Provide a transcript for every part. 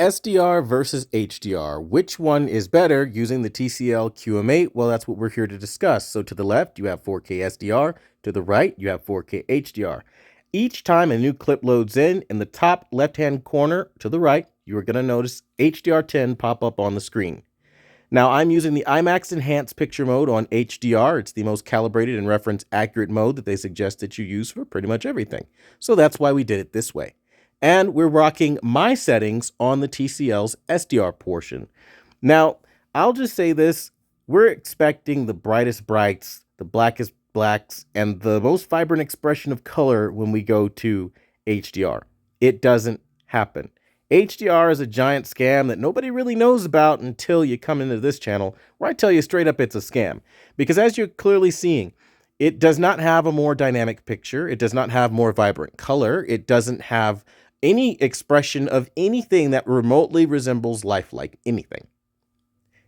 SDR versus HDR. Which one is better using the TCL QM8? Well, that's what we're here to discuss. So to the left, you have 4K SDR. To the right, you have 4K HDR. Each time a new clip loads in the top left-hand corner to the right, you are going to notice HDR10 pop up on the screen. Now, I'm using the IMAX Enhanced Picture Mode on HDR. It's the most calibrated and reference accurate mode that they suggest that you use for pretty much everything. So that's why we did it this way. And we're rocking my settings on the TCL's SDR portion. Now, I'll just say this. We're expecting the brightest brights, the blackest blacks, and the most vibrant expression of color when we go to HDR. It doesn't happen. HDR is a giant scam that nobody really knows about until you come into this channel, where I tell you straight up it's a scam. Because as you're clearly seeing, it does not have a more dynamic picture. It does not have more vibrant color. It doesn't have any expression of anything that remotely resembles lifelike anything.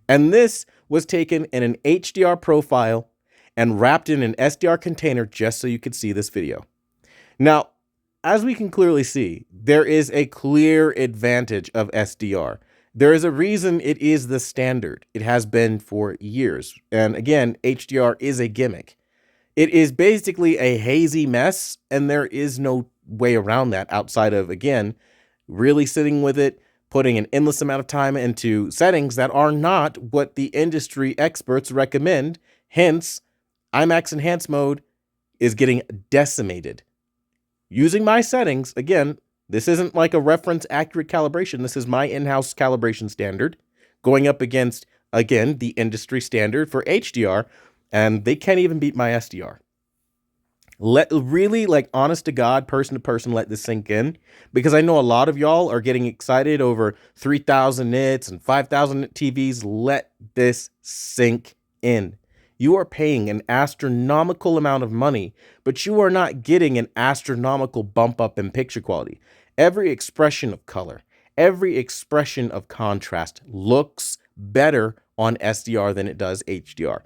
And this was taken in an HDR profile and wrapped in an SDR container just so you could see this video. Now, as we can clearly see, there is a clear advantage of SDR. There is a reason it is the standard. It has been for years. And again, HDR is a gimmick. It is basically a hazy mess, and there is no way around that outside of, again, really sitting with it, putting an endless amount of time into settings that are not what the industry experts recommend. Hence, IMAX Enhanced Mode is getting decimated. Using my settings, again, this isn't like a reference accurate calibration. This is my in-house calibration standard going up against, again, the industry standard for HDR, and they can't even beat my SDR. Really, like, honest to God, person to person, let this sink in, because I know a lot of y'all are getting excited over 3,000 nits and 5,000 nit TVs. Let this sink in. You are paying an astronomical amount of money, but you are not getting an astronomical bump up in picture quality. Every expression of color, every expression of contrast looks better on SDR than it does HDR.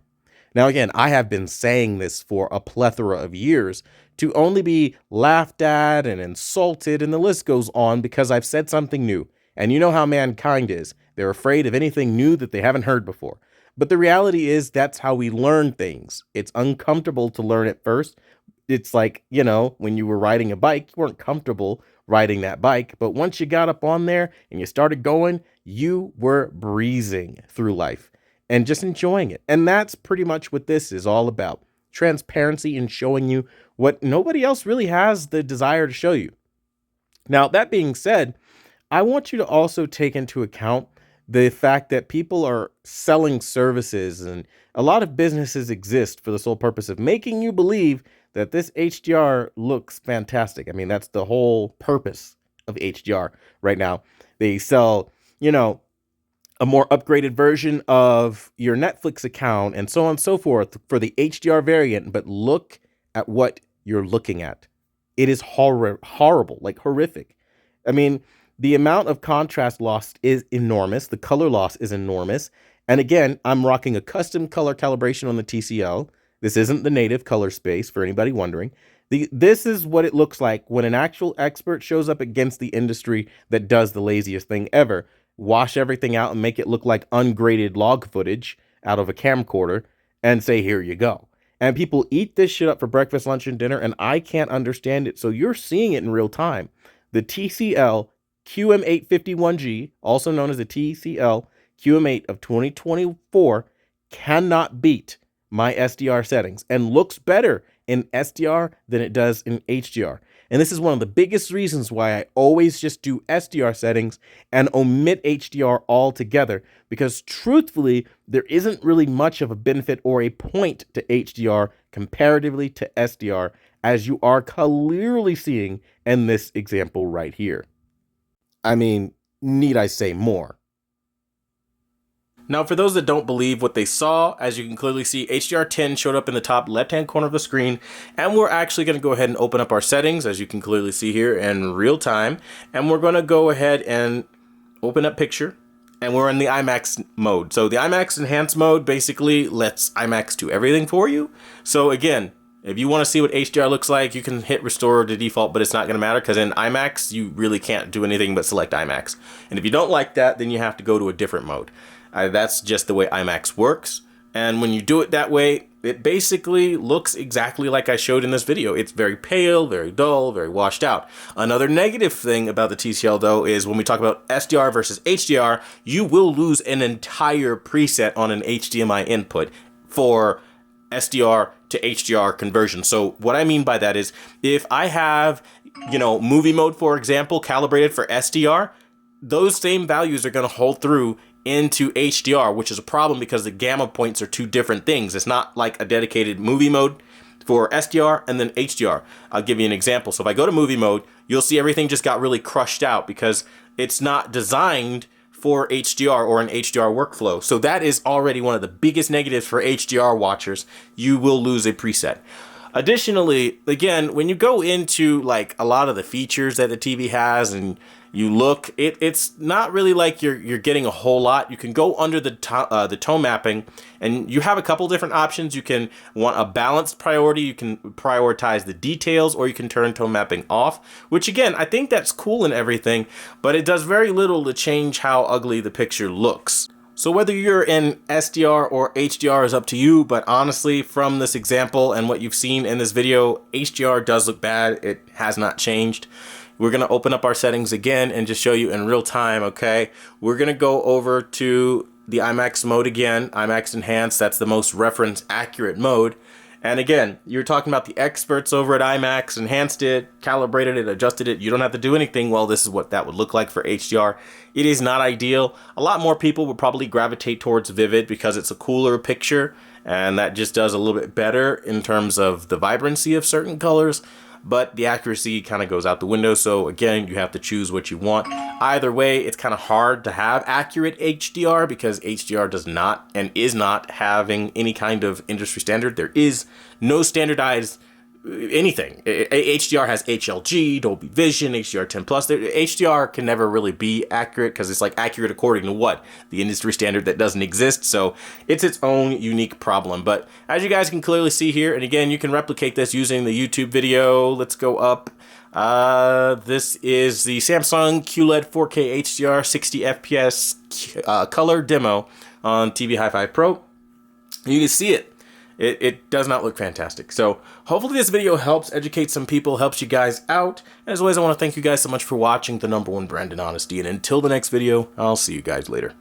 Now, again, I have been saying this for a plethora of years to only be laughed at and insulted, and the list goes on because I've said something new. And you know how mankind is. They're afraid of anything new that they haven't heard before. But the reality is that's how we learn things. It's uncomfortable to learn at first. It's like, you know, when you were riding a bike, you weren't comfortable riding that bike. But once you got up on there and you started going, you were breezing through life and just enjoying it. And that's pretty much what this is all about. Transparency and showing you what nobody else really has the desire to show you. Now, that being said, I want you to also take into account the fact that people are selling services, and a lot of businesses exist for the sole purpose of making you believe that this HDR looks fantastic. I mean, that's the whole purpose of HDR right now. They sell, you know, a more upgraded version of your Netflix account and so on and so forth for the HDR variant, but look at what you're looking at. It is horrible, like horrific. I mean, the amount of contrast lost is enormous. The color loss is enormous. And again, I'm rocking a custom color calibration on the TCL. This isn't the native color space for anybody wondering. This is what it looks like when an actual expert shows up against the industry that does the laziest thing ever. Wash everything out and make it look like ungraded log footage out of a camcorder and say, here you go. And people eat this shit up for breakfast, lunch, and dinner, and I can't understand it. So you're seeing it in real time. The TCL QM8 51G, also known as the TCL QM8 of 2024, cannot beat my SDR settings and looks better in SDR than it does in HDR. And this is one of the biggest reasons why I always just do SDR settings and omit HDR altogether, because truthfully, there isn't really much of a benefit or a point to HDR comparatively to SDR, as you are clearly seeing in this example right here. I mean, need I say more? Now, for those that don't believe what they saw, as you can clearly see, HDR10 showed up in the top left-hand corner of the screen, and we're actually going to go ahead and open up our settings, as you can clearly see here in real time, and we're going to go ahead and open up picture, and we're in the IMAX mode. So the IMAX Enhanced mode basically lets IMAX do everything for you. So again, If you want to see what HDR looks like, you can hit restore to default, but it's not going to matter because in IMAX, you really can't do anything but select IMAX. And if you don't like that, then you have to go to a different mode. That's just the way IMAX works. And when you do it that way, it basically looks exactly like I showed in this video. It's very pale, very dull, very washed out. Another negative thing about the TCL though is when we talk about SDR versus HDR, you will lose an entire preset on an HDMI input for SDR to HDR conversion. So what I mean by that is if I have, movie mode, for example, calibrated for SDR, those same values are going to hold through into HDR, which is a problem because the gamma points are two different things. It's not like a dedicated movie mode for SDR and then HDR. I'll give you an example. So if I go to movie mode, you'll see everything just got really crushed out because it's not designed for HDR or an HDR workflow. So that is already one of the biggest negatives for HDR watchers. You will lose a preset. Additionally, again, when you go into like a lot of the features that the TV has and you look, it's not really like you're getting a whole lot. You can go under the tone mapping and you have a couple different options. You can want a balanced priority. You can prioritize the details, or you can turn tone mapping off, which again, I think that's cool and everything, but it does very little to change how ugly the picture looks. So whether you're in SDR or HDR is up to you, but honestly, from this example and what you've seen in this video, HDR does look bad. It has not changed. We're gonna open up our settings again and just show you in real time, okay? We're gonna go over to the IMAX mode again, IMAX Enhanced, that's the most reference accurate mode. And again, you're talking about the experts over at IMAX, enhanced it, calibrated it, adjusted it. You don't have to do anything. Well, this is what that would look like for HDR. It is not ideal. A lot more people would probably gravitate towards Vivid because it's a cooler picture, and that just does a little bit better in terms of the vibrancy of certain colors, but the accuracy kind of goes out the window. So again, you have to choose what you want. Either way, it's kind of hard to have accurate HDR because HDR does not and is not having any kind of industry standard. There is no standardized anything. HDR has HLG, Dolby Vision, HDR 10 plus. HDR can never really be accurate because it's like accurate according to what? The industry standard that doesn't exist. So it's its own unique problem. But as you guys can clearly see here, and again, you can replicate this using the YouTube video. Let's go up. This is the Samsung QLED 4K HDR 60 FPS color demo on TV Hi-Fi Pro. You can see it. It does not look fantastic. So hopefully this video helps educate some people, helps you guys out. As always, I want to thank you guys so much for watching the #1 brand in honesty. And until the next video, I'll see you guys later.